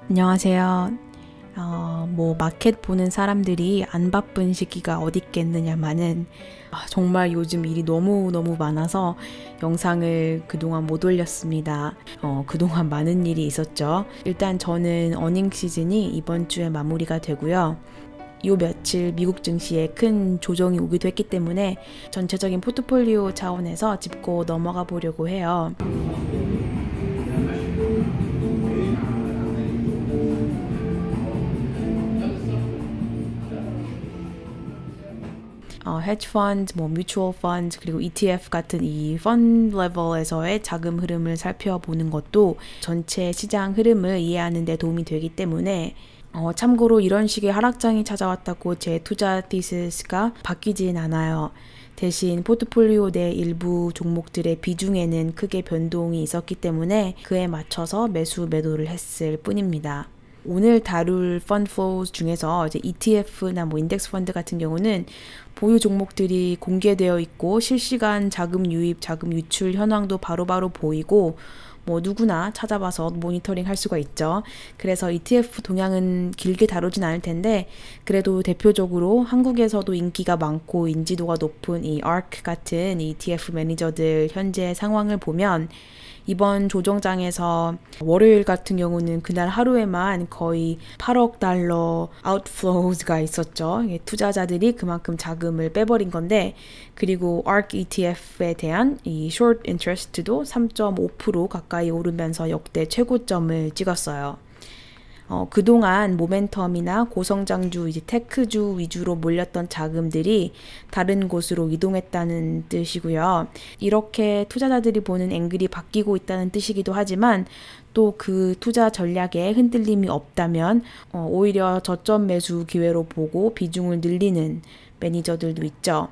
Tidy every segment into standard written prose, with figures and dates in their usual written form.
안녕하세요. 마켓 보는 사람들이 안 바쁜 시기가 어디 있겠느냐마는 정말 요즘 일이 너무너무 많아서 영상을 그동안 못 올렸습니다. 그동안 많은 일이 있었죠. 일단 저는 어닝 시즌이 이번 주에 마무리가 되고요. 요 며칠 미국 증시에 큰 조정이 오기도 했기 때문에 전체적인 포트폴리오 차원에서 짚고 넘어가 보려고 해요. 헤지 펀드, 뮤추얼 펀드, 그리고 ETF 같은 이 펀드 레벨에서의 자금 흐름을 살펴보는 것도 전체 시장 흐름을 이해하는 데 도움이 되기 때문에 참고로 이런 식의 하락장이 찾아왔다고 제 투자 티시스가 바뀌진 않아요. 대신 포트폴리오 내 일부 종목들의 비중에는 크게 변동이 있었기 때문에 그에 맞춰서 매수 매도를 했을 뿐입니다. 오늘 다룰 펀드 플로우스 중에서 이제 ETF나 인덱스 펀드 같은 경우는 보유 종목들이 공개되어 있고 실시간 자금 유입, 자금 유출 현황도 바로바로 보이고 누구나 찾아봐서 모니터링 할 수가 있죠. 그래서 ETF 동향은 길게 다루진 않을 텐데 그래도 대표적으로 한국에서도 인기가 많고 인지도가 높은 이 ARK 같은 ETF 매니저들 현재 상황을 보면 이번 조정장에서 월요일 같은 경우는 그날 하루에만 거의 8억 달러 아웃플로우가 있었죠. 투자자들이 그만큼 자금을 빼버린 건데, 그리고 ARK ETF에 대한 이 short interest도 3.5% 가까이 오르면서 역대 최고점을 찍었어요. 그동안 모멘텀이나 고성장주, 이제 테크주 위주로 몰렸던 자금들이 다른 곳으로 이동했다는 뜻이고요. 이렇게 투자자들이 보는 앵글이 바뀌고 있다는 뜻이기도 하지만 또 그 투자 전략에 흔들림이 없다면 오히려 저점 매수 기회로 보고 비중을 늘리는 매니저들도 있죠.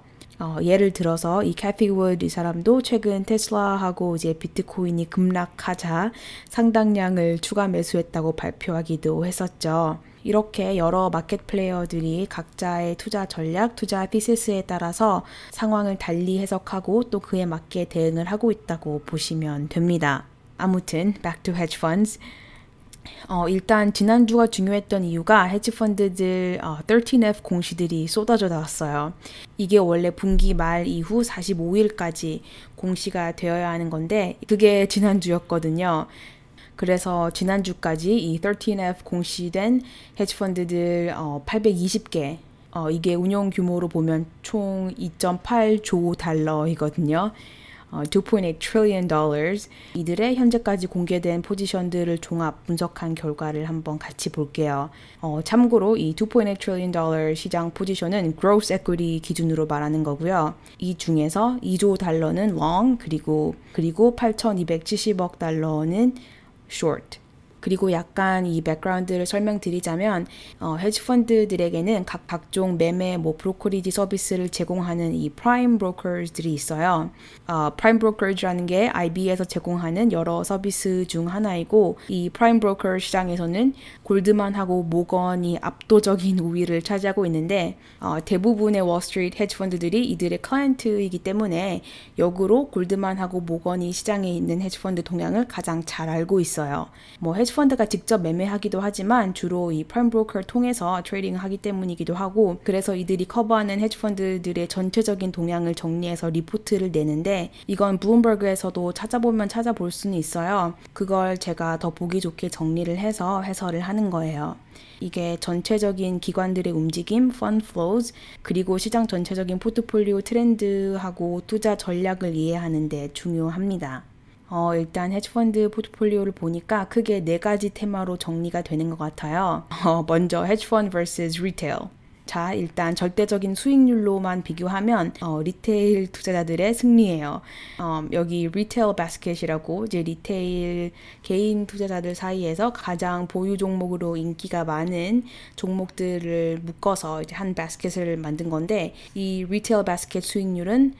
예를 들어서 이 캐티 우드 이 사람도 최근 테슬라하고 이제 비트코인이 급락하자 상당량을 추가 매수했다고 발표하기도 했었죠. 이렇게 여러 마켓 플레이어들이 각자의 투자 전략, 투자 티시스에 따라서 상황을 달리 해석하고 또 그에 맞게 대응을 하고 있다고 보시면 됩니다. 아무튼 back to hedge funds. 일단 지난주가 중요했던 이유가 헤지펀드들 13F 공시들이 쏟아져 나왔어요. 이게 원래 분기 말 이후 45일까지 공시가 되어야 하는 건데 그게 지난주였거든요. 그래서 지난주까지 이 13F 공시된 헤지펀드들 820개 이게 운용 규모로 보면 총 2.8조 달러이거든요. 2.8 trillion dollars. 이들의 현재까지 공개된 포지션들을 종합 분석한 결과를 한번 같이 볼게요. 참고로 이 2.8 trillion dollar 시장 포지션은 gross equity 기준으로 말하는 거고요. 이 중에서 2조 달러는 long, 그리고 8,270억 달러는 short. 그리고 약간 이 백그라운드를 설명드리자면 헤지펀드들에게는 각종 매매 브로커리지 서비스를 제공하는 이 프라임 브로커즈들이 있어요. 프라임 브로커즈라는 게 IB에서 제공하는 여러 서비스 중 하나이고 이 프라임 브로커 시장에서는 골드만하고 모건이 압도적인 우위를 차지하고 있는데 대부분의 월스트리트 헤지펀드들이 이들의 클라이언트이기 때문에 역으로 골드만하고 모건이 시장에 있는 헤지펀드 동향을 가장 잘 알고 있어요. 헤지펀드가 직접 매매하기도 하지만 주로 이 프라임 브로커를 통해서 트레이딩을 하기 때문이기도 하고 그래서 이들이 커버하는 헤지펀드들의 전체적인 동향을 정리해서 리포트를 내는데 이건 블룸버그에서도 찾아보면 찾아볼 수는 있어요. 그걸 제가 더 보기 좋게 정리를 해서 해설을 하는 거예요. 이게 전체적인 기관들의 움직임, fund flows, 그리고 시장 전체적인 포트폴리오 트렌드하고 투자 전략을 이해하는 데 중요합니다. 일단 헤지펀드 포트폴리오를 보니까 크게 4가지 테마로 정리가 되는 것 같아요. 먼저 헤지펀드 vs 리테일. 자, 일단 절대적인 수익률로만 비교하면 리테일 투자자들의 승리예요. 여기 리테일 바스켓이라고 이제 리테일 개인 투자자들 사이에서 가장 보유 종목으로 인기가 많은 종목들을 묶어서 이제 한 바스켓을 만든 건데 이 리테일 바스켓 수익률은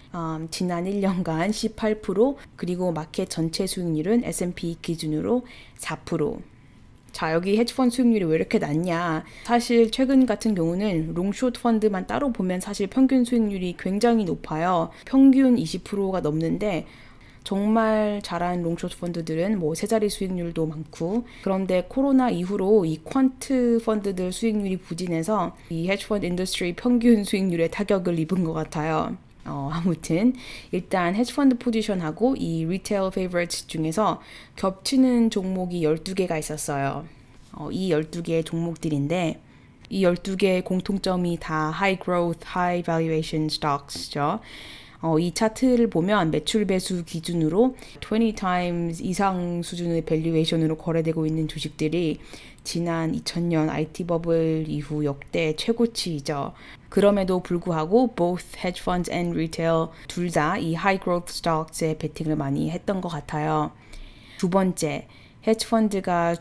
지난 1년간 18%, 그리고 마켓 전체 수익률은 S&P 기준으로 4%. 자, 여기 헤지펀드 수익률이 왜 이렇게 낮냐? 사실 최근 같은 경우는 롱숏 펀드만 따로 보면 사실 평균 수익률이 굉장히 높아요. 평균 20%가 넘는데 정말 잘한 롱숏 펀드들은 뭐 세 자리 수익률도 많고, 그런데 코로나 이후로 이 퀀트 펀드들 수익률이 부진해서 이 헤지 펀드 인더스트리 평균 수익률에 타격을 입은 것 같아요. 아무튼 일단 헤지 펀드 포지션하고 이 리테일 페이버리츠 중에서 겹치는 종목이 12개가 있었어요. 이 12개의 종목들인데 이 12개의 공통점이 다 high growth, high valuation stocks죠. 이 차트를 보면 매출 배수 기준으로 20 times 이상 수준의 밸류에이션으로 거래되고 있는 주식들이 지난 2000년 IT 버블 이후 역대 최고치이죠. 그럼에도 불구하고 both hedge funds and retail 둘 다 이 high growth stocks에 베팅을 많이 했던 것 같아요. 두 번째, 헤지 펀드가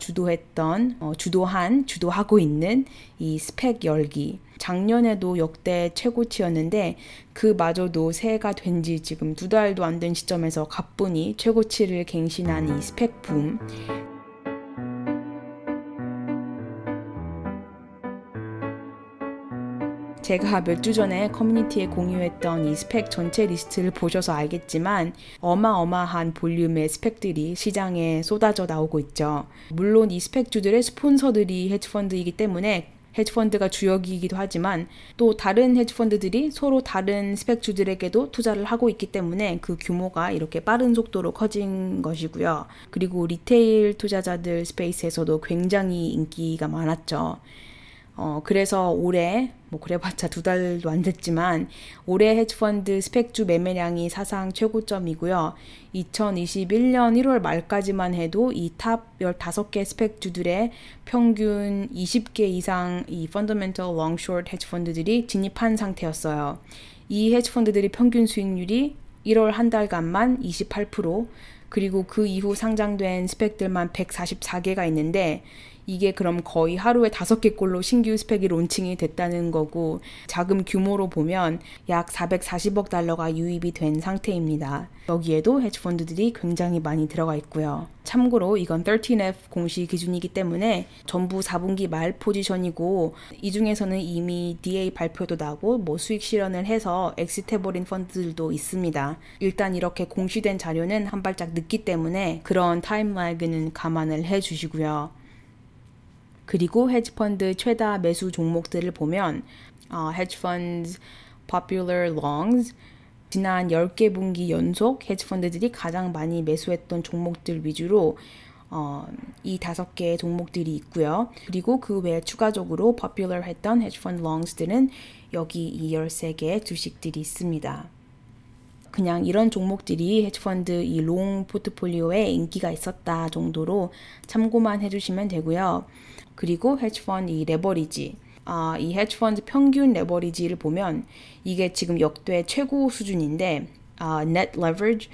주도하고 있는 이 스펙 열기. 작년에도 역대 최고치였는데 그마저도 새해가 된 지 지금 2달도 안 된 시점에서 가뿐히 최고치를 갱신한 이 스펙 붐. 제가 몇 주 전에 커뮤니티에 공유했던 이 스펙 전체 리스트를 보셔서 알겠지만 어마어마한 볼륨의 스펙들이 시장에 쏟아져 나오고 있죠. 물론 이 스펙주들의 스폰서들이 헤지펀드이기 때문에 헤지펀드가 주역이기도 하지만 또 다른 헤지펀드들이 서로 다른 스펙주들에게도 투자를 하고 있기 때문에 그 규모가 이렇게 빠른 속도로 커진 것이고요. 그리고 리테일 투자자들 스페이스에서도 굉장히 인기가 많았죠. 그래서 올해 그래봤자 2달도 안 됐지만 올해 헤지펀드 스펙주 매매량이 사상 최고점이고요. 2021년 1월 말까지만 해도 이 탑 15개 스펙주들의 평균 20개 이상 이 펀더멘털 롱숏 헤지펀드들이 진입한 상태였어요. 이 헤지펀드들이 평균 수익률이 1월 한 달간만 28%, 그리고 그 이후 상장된 스펙들만 144개가 있는데 이게 그럼 거의 하루에 5개꼴로 신규 스펙이 론칭이 됐다는 거고 자금 규모로 보면 약 440억 달러가 유입이 된 상태입니다. 여기에도 헤지펀드들이 굉장히 많이 들어가 있고요. 참고로 이건 13F 공시 기준이기 때문에 전부 4분기 말 포지션이고 이 중에서는 이미 DA 발표도 나고 수익 실현을 해서 엑시트해버린 펀드들도 있습니다. 일단 이렇게 공시된 자료는 한 발짝 늦기 때문에 그런 타임라그는 감안을 해주시고요. 그리고 헤지펀드 최다 매수 종목들을 보면 헤지펀드 Popular Longs 지난 10개 분기 연속 헤지펀드들이 가장 많이 매수했던 종목들 위주로 이 5개의 종목들이 있고요. 그리고 그 외에 추가적으로 Popular 했던 헤지펀드 Longs들은 여기 이 13개의 주식들이 있습니다. 그냥 이런 종목들이 헤지펀드 이 롱 포트폴리오에 인기가 있었다 정도로 참고만 해주시면 되고요. 그리고 헤지펀드 이 레버리지, 이 헤지펀드 평균 레버리지를 보면 이게 지금 역대 최고 수준인데 net leverage,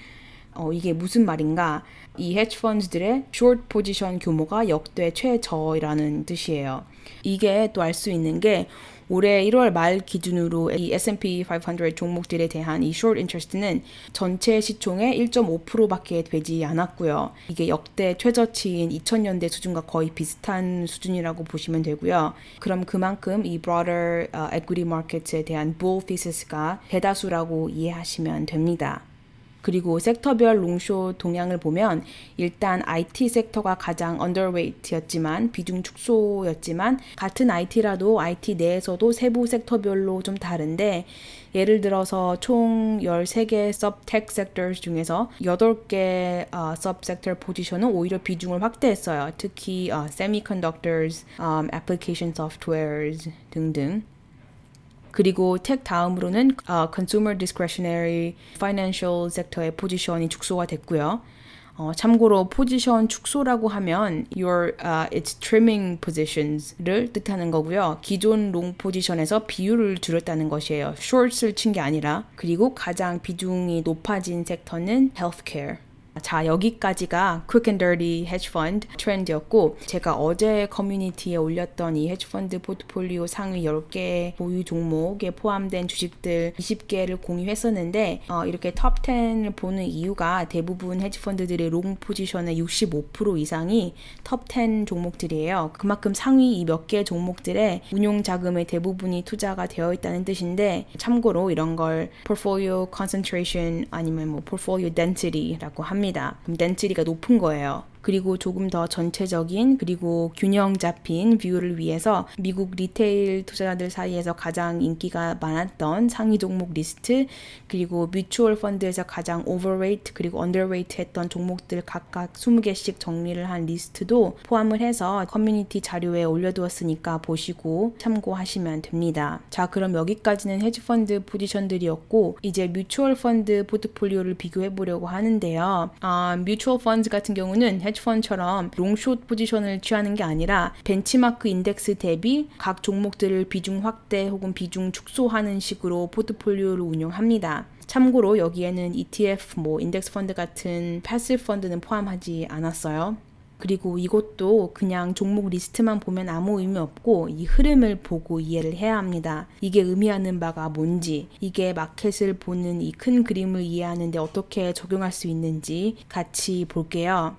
이게 무슨 말인가? 이 헤지펀드들의 short 포지션 규모가 역대 최저라는 뜻이에요. 이게 또 알 수 있는 게 올해 1월 말 기준으로 이 S&P 500 종목들에 대한 이 short interest는 전체 시총의 1.5%밖에 되지 않았고요. 이게 역대 최저치인 2000년대 수준과 거의 비슷한 수준이라고 보시면 되고요. 그럼 그만큼 이 broader equity market에 대한 bull thesis가 대다수라고 이해하시면 됩니다. 그리고 섹터별 롱숏 동향을 보면 일단 IT 섹터가 가장 underweight였지만 비중 축소였지만 같은 IT라도 IT 내에서도 세부 섹터별로 좀 다른데 예를 들어서 총 13개 sub-tech sectors 중에서 8개 sub-sector 포지션은 오히려 비중을 확대했어요. 특히 semiconductors, application softwares 등등. 그리고 텍 다음으로는 consumer discretionary financial 섹터의 포지션이 축소가 됐고요. 참고로 포지션 축소라고 하면 it's trimming positions를 뜻하는 거고요. 기존 롱 포지션에서 비율을 줄였다는 것이에요. short을 친 게 아니라. 그리고 가장 비중이 높아진 섹터는 healthcare. 자, 여기까지가 quick and dirty hedge fund 트렌드였고, 제가 어제 커뮤니티에 올렸던 이 hedge fund 포트폴리오 상위 10개 보유 종목에 포함된 주식들 20개를 공유했었는데, 이렇게 톱 10을 보는 이유가 대부분 hedge 펀드들의 롱 포지션의 65% 이상이 톱 10 종목들이에요. 그만큼 상위 이 몇 개 종목들의 운용 자금의 대부분이 투자가 되어 있다는 뜻인데, 참고로 이런 걸 portfolio concentration 아니면 뭐 portfolio density라고 합니다. 그럼 density가 높은 거예요. 그리고 조금 더 전체적인 그리고 균형 잡힌 뷰를 위해서 미국 리테일 투자자들 사이에서 가장 인기가 많았던 상위 종목 리스트, 그리고 뮤추얼 펀드에서 가장 overweight 그리고 underweight 했던 종목들 각각 20개씩 정리를 한 리스트도 포함을 해서 커뮤니티 자료에 올려두었으니까 보시고 참고하시면 됩니다. 자, 그럼 여기까지는 헤지펀드 포지션들이었고, 이제 뮤추얼 펀드 포트폴리오를 비교해 보려고 하는데요. 뮤추얼 펀드 같은 경우는 헤지펀드처럼 롱숏 포지션을 취하는 게 아니라 벤치마크 인덱스 대비 각 종목들을 비중 확대 혹은 비중 축소하는 식으로 포트폴리오를 운영합니다. 참고로 여기에는 ETF, 인덱스 펀드 같은 패시브 펀드는 포함하지 않았어요. 그리고 이것도 그냥 종목 리스트만 보면 아무 의미 없고 이 흐름을 보고 이해를 해야 합니다. 이게 의미하는 바가 뭔지, 이게 마켓을 보는 이 큰 그림을 이해하는데 어떻게 적용할 수 있는지 같이 볼게요.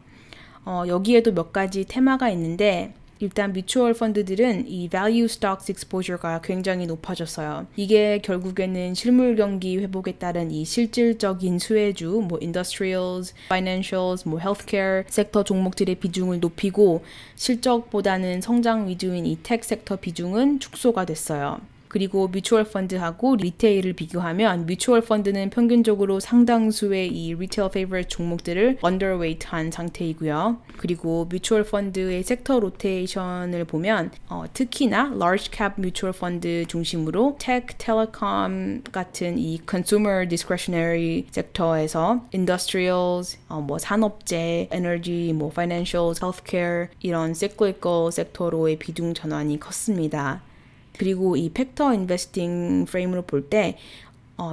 여기에도 몇 가지 테마가 있는데, 일단 뮤추얼 펀드들은 이 value stocks exposure가 굉장히 높아졌어요. 이게 결국에는 실물 경기 회복에 따른 이 실질적인 수혜주, industrials, financials, healthcare 섹터 종목들의 비중을 높이고, 실적보다는 성장 위주인 이 tech 섹터 비중은 축소가 됐어요. 그리고 뮤추얼 펀드하고 리테일을 비교하면 뮤추얼 펀드는 평균적으로 상당수의 이 리테일 페이버릿 종목들을 언더웨이트한 상태이고요. 그리고 뮤추얼 펀드의 섹터 로테이션을 보면 특히나 large cap 뮤추얼 펀드 중심으로 tech, telecom 같은 이 consumer discretionary 섹터에서 industrials, 산업재, energy, financials, healthcare 이런 cyclical 섹터로의 비중 전환이 컸습니다. 그리고 이 팩터 인베스팅 프레임으로 볼 때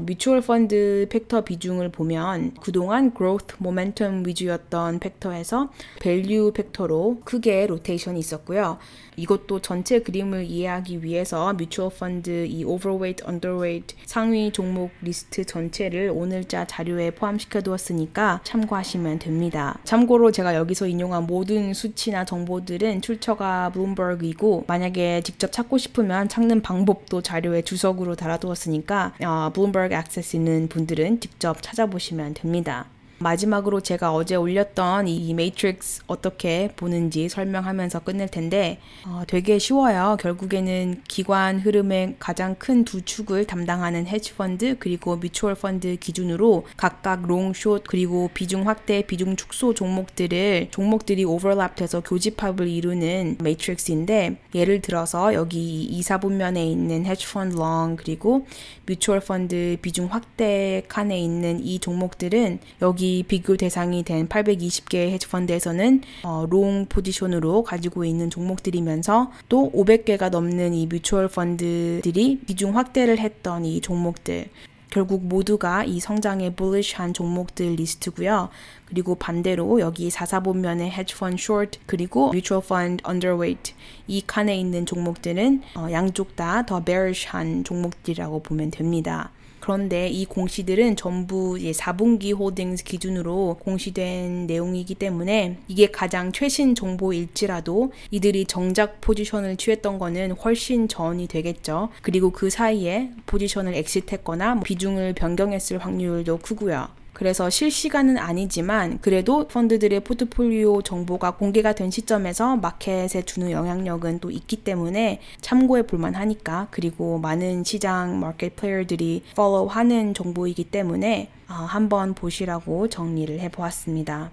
뮤추얼 펀드 팩터 비중을 보면 그동안 growth, momentum 위주였던 팩터에서 value 팩터로 크게 로테이션이 있었고요. 이것도 전체 그림을 이해하기 위해서 뮤추얼 펀드 이 overweight, underweight 상위 종목 리스트 전체를 오늘자 자료에 포함시켜 두었으니까 참고하시면 됩니다. 참고로 제가 여기서 인용한 모든 수치나 정보들은 출처가 블룸버그이고, 만약에 직접 찾고 싶으면 찾는 방법도 자료에 주석으로 달아두었으니까 블룸버그 액세스 있는 분들은 직접 찾아보시면 됩니다. 마지막으로 제가 어제 올렸던 이 매트릭스 어떻게 보는지 설명하면서 끝낼 텐데, 되게 쉬워요. 결국에는 기관 흐름의 가장 큰 두 축을 담당하는 헤지펀드 그리고 뮤추얼 펀드 기준으로 각각 롱, 숏 그리고 비중 확대, 비중 축소 종목들이 오버랩돼서 교집합을 이루는 매트릭스인데, 예를 들어서 여기 2, 4분면에 있는 헤지펀드 롱 그리고 뮤추얼 펀드 비중 확대 칸에 있는 이 종목들은 여기 비교 대상이 된 820개의 헤지펀드에서는 롱 포지션으로 가지고 있는 종목들이면서, 또 500개가 넘는 이 뮤추얼 펀드들이 비중 확대를 했던 이 종목들, 결국 모두가 이 성장에 bulish한 종목들 리스트고요. 그리고 반대로 여기 4사분면의 헤지펀드 short 그리고 뮤추얼 펀드 underweight 이 칸에 있는 종목들은 양쪽 다 더 bearish한 종목들이라고 보면 됩니다. 그런데 이 공시들은 전부 4분기 홀딩스 기준으로 공시된 내용이기 때문에 이게 가장 최신 정보일지라도 이들이 정작 포지션을 취했던 거는 훨씬 전이 되겠죠. 그리고 그 사이에 포지션을 엑시트했거나 비중을 변경했을 확률도 크고요. 그래서 실시간은 아니지만 그래도 펀드들의 포트폴리오 정보가 공개가 된 시점에서 마켓에 주는 영향력은 또 있기 때문에 참고해 볼만 하니까, 그리고 많은 시장 마켓 플레이어들이 팔로우하는 정보이기 때문에 한번 보시라고 정리를 해보았습니다.